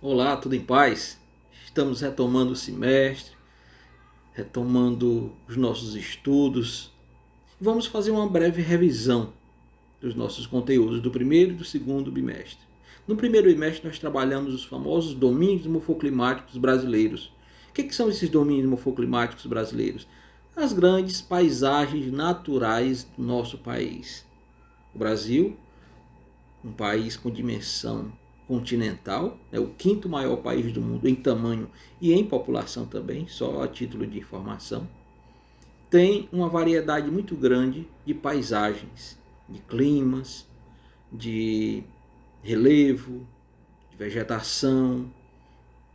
Olá, tudo em paz? Estamos retomando o semestre, retomando os nossos estudos. Vamos fazer uma breve revisão dos nossos conteúdos do primeiro e do segundo bimestre. No primeiro bimestre nós trabalhamos os famosos domínios morfoclimáticos brasileiros. O que são esses domínios morfoclimáticos brasileiros? As grandes paisagens naturais do nosso país. O Brasil, um país com dimensão continental, é o quinto maior país do mundo em tamanho e em população também, só a título de informação, tem uma variedade muito grande de paisagens, de climas, de relevo, de vegetação,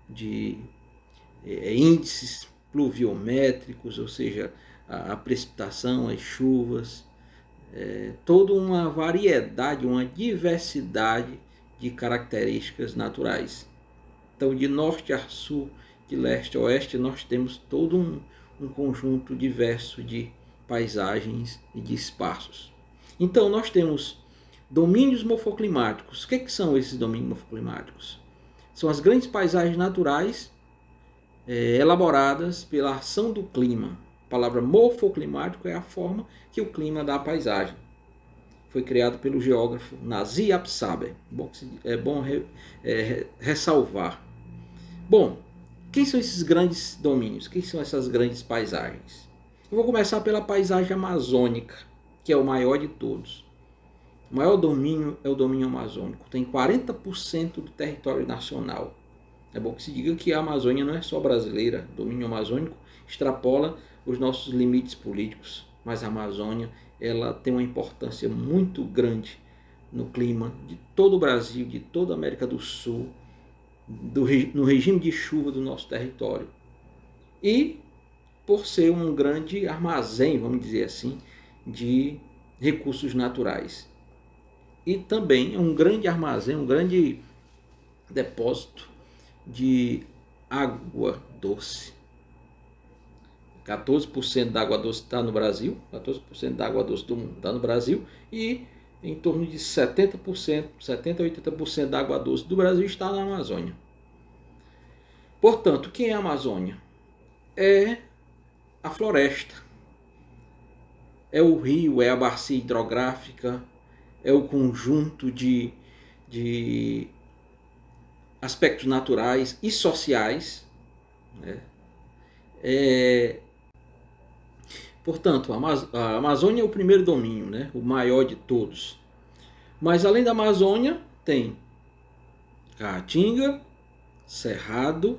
de índices pluviométricos, ou seja, a precipitação, as chuvas, toda uma variedade, uma diversidade de características naturais. Então, de norte a sul, de leste a oeste, nós temos todo um conjunto diverso de paisagens e de espaços. Então, nós temos domínios morfoclimáticos. O que são esses domínios morfoclimáticos? São as grandes paisagens naturais elaboradas pela ação do clima. A palavra morfoclimático é a forma que o clima dá à paisagem. Foi criado pelo geógrafo Nazir Apsaber. É bom ressalvar. Bom, quem são esses grandes domínios? Quem são essas grandes paisagens? Eu vou começar pela paisagem amazônica, que é o maior de todos. O maior domínio é o domínio amazônico. Tem 40% do território nacional. É bom que se diga que a Amazônia não é só brasileira. O domínio amazônico extrapola os nossos limites políticos. Mas a Amazônia ela tem uma importância muito grande no clima de todo o Brasil, de toda a América do Sul, no regime de chuva do nosso território. E por ser um grande armazém, vamos dizer assim, de recursos naturais. E também é um grande armazém, um grande depósito de água doce. 14% da água doce está no Brasil, 14% da água doce do mundo está no Brasil, e em torno de 70%, 70% a 80% da água doce do Brasil está na Amazônia. Portanto, quem é a Amazônia? É a floresta, é o rio, é a bacia hidrográfica, é o conjunto de aspectos naturais e sociais, né? Portanto, a Amazônia é o primeiro domínio, né? O maior de todos. Mas além da Amazônia, tem Caatinga, Cerrado,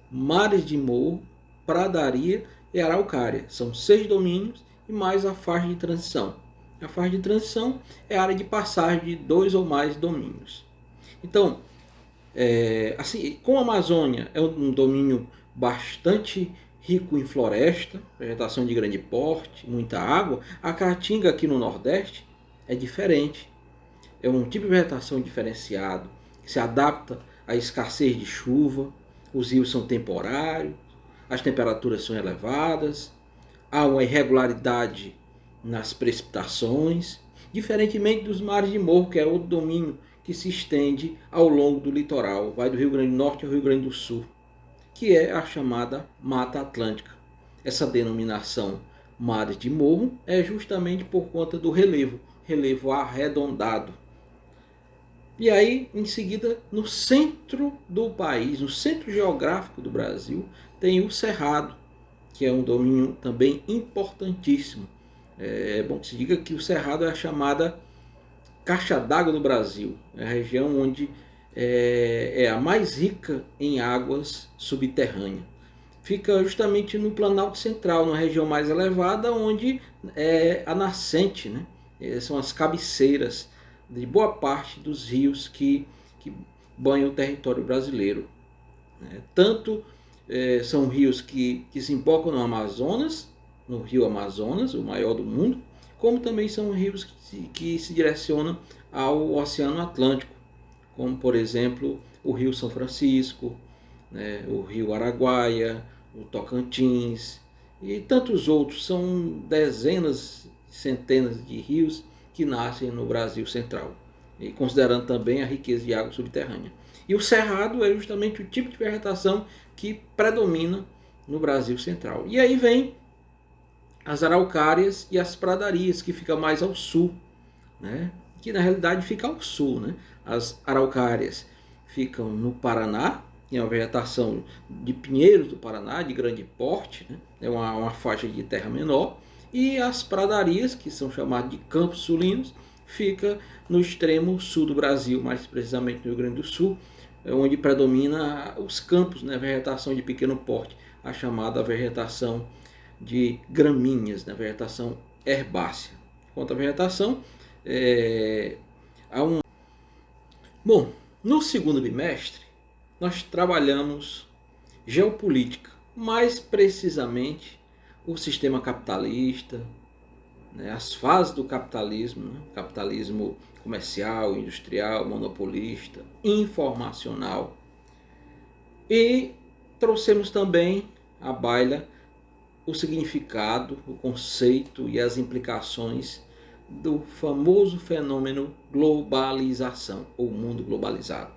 Mares de Morro, Pradaria e Araucária. São 6 domínios e mais a faixa de transição. A faixa de transição é a área de passagem de 2 ou mais domínios. Então, assim, como a Amazônia é um domínio bastante rico em floresta, vegetação de grande porte, muita água, a Caatinga aqui no Nordeste é diferente. É um tipo de vegetação diferenciado, que se adapta à escassez de chuva, os rios são temporários, as temperaturas são elevadas, há uma irregularidade nas precipitações, diferentemente dos mares de morro, que é outro domínio que se estende ao longo do litoral, vai do Rio Grande do Norte ao Rio Grande do Sul, que é a chamada Mata Atlântica. Essa denominação mares de morro é justamente por conta do relevo arredondado. E aí, em seguida, no centro do país, no centro geográfico do Brasil, tem o Cerrado, que é um domínio também importantíssimo. É bom que se diga que o Cerrado é a chamada caixa d'água do Brasil, é a região onde é a mais rica em águas subterrâneas. Fica justamente no Planalto Central, na região mais elevada, onde é a nascente, né? São as cabeceiras de boa parte dos rios que banham o território brasileiro. Tanto são rios que desembocam no Amazonas, no rio Amazonas, o maior do mundo, como também são rios que se direcionam ao Oceano Atlântico, como por exemplo o Rio São Francisco, né, o Rio Araguaia, o Tocantins e tantos outros. São dezenas, centenas de rios que nascem no Brasil Central. e considerando também a riqueza de água subterrânea. E o cerrado é justamente o tipo de vegetação que predomina no Brasil central. E aí vem as araucárias e as pradarias, que ficam mais ao sul, né? Que na realidade fica ao sul, né? As araucárias ficam no Paraná, que é uma vegetação de pinheiros do Paraná, de grande porte, né? É uma faixa de terra menor. E as pradarias, que são chamadas de campos sulinos, fica no extremo sul do Brasil, mais precisamente no Rio Grande do Sul, onde predomina os campos, né? Vegetação de pequeno porte, a chamada vegetação de gramíneas, né? Vegetação herbácea. Quanto à vegetação, Bom, no segundo bimestre, nós trabalhamos geopolítica, mais precisamente o sistema capitalista, né, as fases do capitalismo, né, capitalismo comercial, industrial, monopolista, informacional. E trouxemos também à baila o significado, o conceito e as implicações do famoso fenômeno globalização, ou mundo globalizado.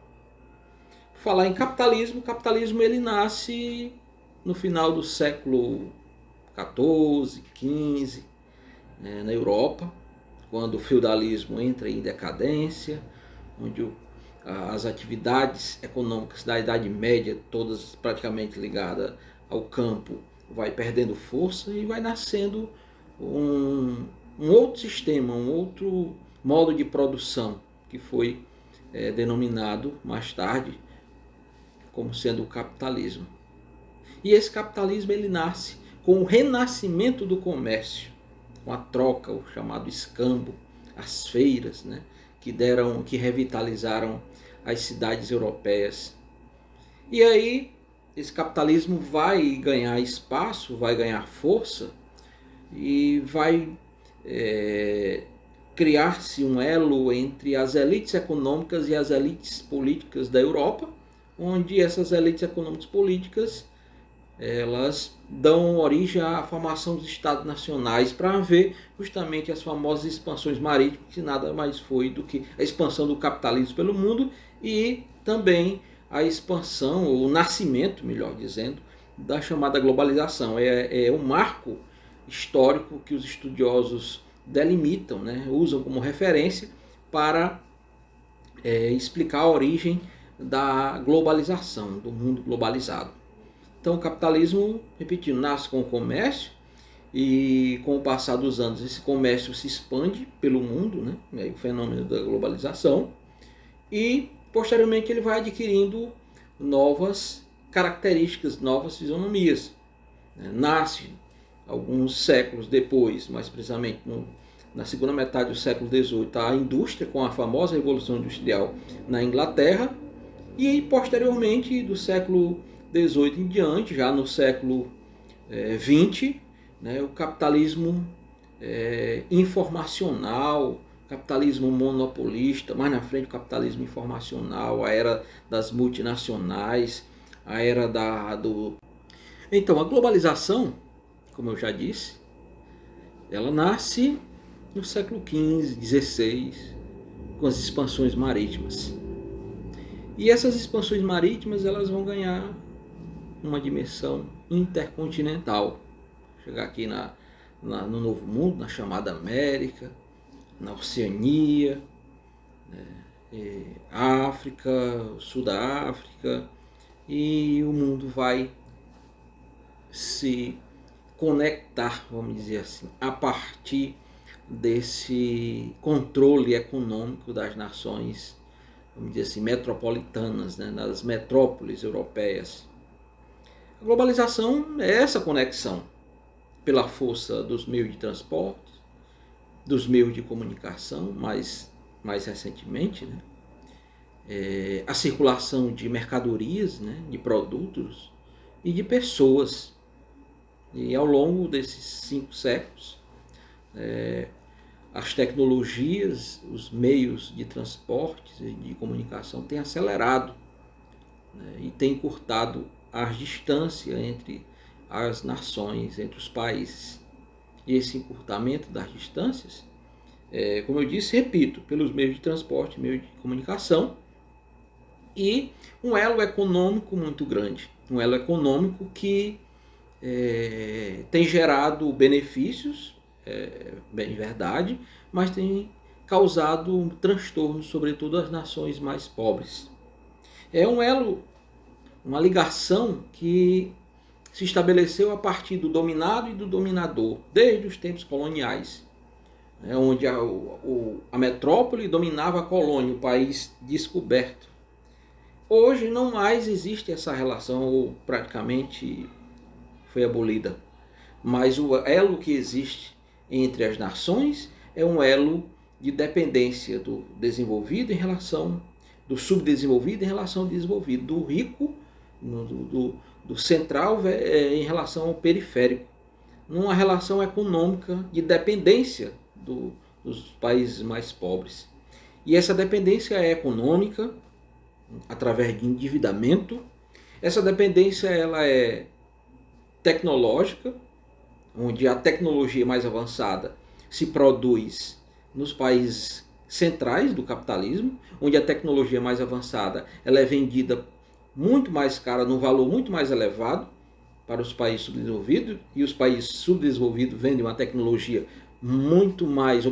Falar em capitalismo, o capitalismo ele nasce no final do século XIV, XV, na Europa, quando o feudalismo entra em decadência, onde as atividades econômicas da Idade Média, todas praticamente ligadas ao campo, vai perdendo força e vai nascendo um outro sistema, um outro modo de produção, que foi denominado mais tarde como sendo o capitalismo. E esse capitalismo ele nasce com o renascimento do comércio, com a troca, o chamado escambo, as feiras, né, que revitalizaram as cidades europeias. E aí esse capitalismo vai ganhar espaço, vai ganhar força e vai criar-se um elo entre as elites econômicas e as elites políticas da Europa, onde essas elites econômicas políticas elas dão origem à formação dos estados nacionais para haver justamente as famosas expansões marítimas, que nada mais foi do que a expansão do capitalismo pelo mundo e também a expansão, ou o nascimento, melhor dizendo, da chamada globalização. É um marco histórico que os estudiosos delimitam, né, usam como referência para explicar a origem da globalização, do mundo globalizado. Então o capitalismo, repetindo, nasce com o comércio e com o passar dos anos esse comércio se expande pelo mundo, né, o fenômeno da globalização, e posteriormente ele vai adquirindo novas características, novas fisionomias. Nasce alguns séculos depois, mais precisamente na segunda metade do século XVIII, a indústria com a famosa Revolução Industrial na Inglaterra, e posteriormente do século XVIII em diante, já no século XX, né, o capitalismo informacional, capitalismo monopolista, mais na frente o capitalismo informacional, a era das multinacionais, a era Então, a globalização, como eu já disse, ela nasce no século XV, XVI, com as expansões marítimas. E essas expansões marítimas elas vão ganhar uma dimensão intercontinental. Chegar aqui no Novo Mundo, na chamada América, na Oceania, África, Sul da África, e o mundo vai se conectar, vamos dizer assim, a partir desse controle econômico das nações, vamos dizer assim, metropolitanas, né, nas metrópoles europeias. A globalização é essa conexão pela força dos meios de transporte, dos meios de comunicação, mais recentemente, né, a circulação de mercadorias, né, de produtos e de pessoas. E ao longo desses 5 séculos, as tecnologias, os meios de transporte e de comunicação têm acelerado, né, e têm encurtado as distâncias entre as nações, entre os países. E esse encurtamento das distâncias como eu disse, repito, pelos meios de transporte, meios de comunicação, e um elo econômico muito grande. Um elo econômico que tem gerado benefícios, bem verdade, mas tem causado transtornos, sobretudo às nações mais pobres. É um elo, uma ligação que se estabeleceu a partir do dominado e do dominador, desde os tempos coloniais, onde a metrópole dominava a colônia, o país descoberto. Hoje não mais existe essa relação, ou praticamente foi abolida. Mas o elo que existe entre as nações é um elo de dependência do desenvolvido em relação, do subdesenvolvido em relação ao desenvolvido, do rico, do central em relação ao periférico. Numa relação econômica de dependência dos países mais pobres. E essa dependência é econômica, através de endividamento. Essa dependência ela é tecnológica, onde a tecnologia mais avançada se produz nos países centrais do capitalismo, onde a tecnologia mais avançada ela é vendida muito mais cara, num valor muito mais elevado para os países subdesenvolvidos, e os países subdesenvolvidos vendem uma tecnologia muito mais